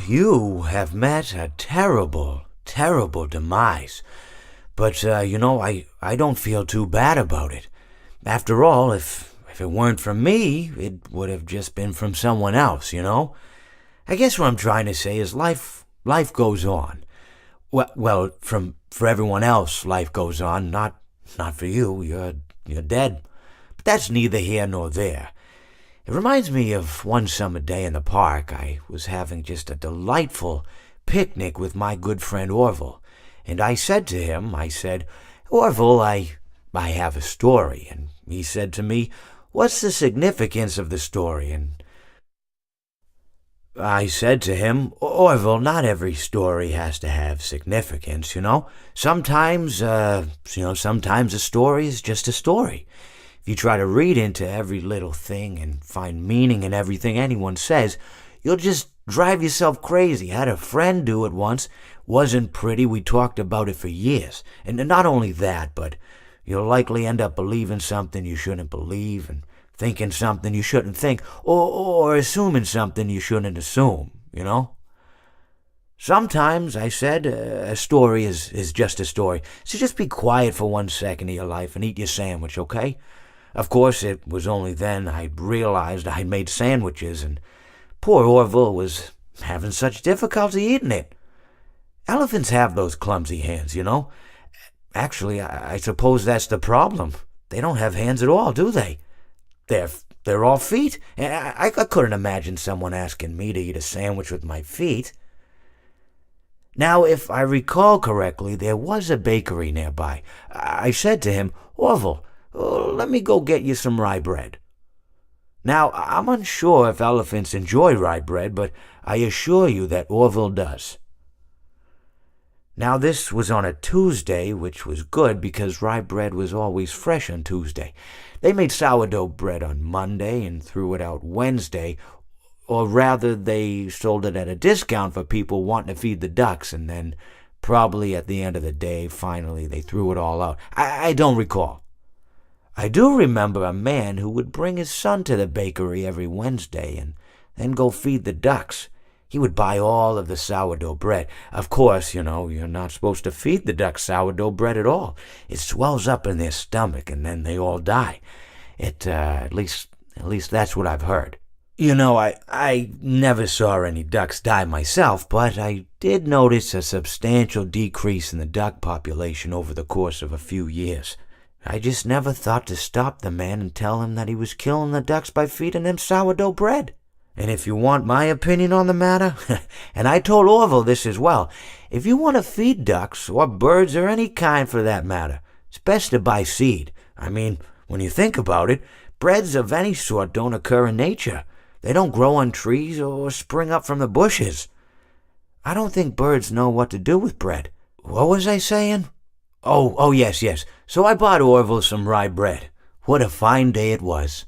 you have met a terrible, terrible demise. But, I don't feel too bad about it. After all, if it weren't from me, it would have just been from someone else, you know? I guess what I'm trying to say is life goes on. Well, for everyone else, life goes on, not for you. You're dead. But that's neither here nor there. It reminds me of one summer day in the park. I was having just a delightful picnic with my good friend Orville. And I said to him, Orville, I have a story. And he said to me, what's the significance of the story? And I said to him, Orville, not every story has to have significance, you know? Sometimes a story is just a story. If you try to read into every little thing and find meaning in everything anyone says, you'll just drive yourself crazy. I had a friend do it once. Wasn't pretty. We talked about it for years. And not only that, but you'll likely end up believing something you shouldn't believe and thinking something you shouldn't think, or assuming something you shouldn't assume, you know? Sometimes, I said, a story is just a story. So just be quiet for 1 second of your life and eat your sandwich, okay? Of course, it was only then I realized I'd made sandwiches, and poor Orville was having such difficulty eating it. Elephants have those clumsy hands, you know? Actually, I suppose that's the problem. They don't have hands at all, do they? They're all feet. And I couldn't imagine someone asking me to eat a sandwich with my feet. Now, if I recall correctly, there was a bakery nearby. I said to him, Orville, let me go get you some rye bread. Now, I'm unsure if elephants enjoy rye bread, but I assure you that Orville does. Now, this was on a Tuesday, which was good because rye bread was always fresh on Tuesday. They made sourdough bread on Monday and threw it out Wednesday, or rather, they sold it at a discount for people wanting to feed the ducks, and then probably at the end of the day, finally, they threw it all out. I don't recall. I do remember a man who would bring his son to the bakery every Wednesday and then go feed the ducks. He would buy all of the sourdough bread. Of course, you're not supposed to feed the ducks sourdough bread at all. It swells up in their stomach and then they all die. At least that's what I've heard. I never saw any ducks die myself, but I did notice a substantial decrease in the duck population over the course of a few years. I just never thought to stop the man and tell him that he was killing the ducks by feeding them sourdough bread. And if you want my opinion on the matter, and I told Orville this as well, if you want to feed ducks, or birds, or any kind for that matter, it's best to buy seed. I mean, when you think about it, breads of any sort don't occur in nature. They don't grow on trees or spring up from the bushes. I don't think birds know what to do with bread. What was I saying? Oh, yes. So I bought Orville some rye bread. What a fine day it was.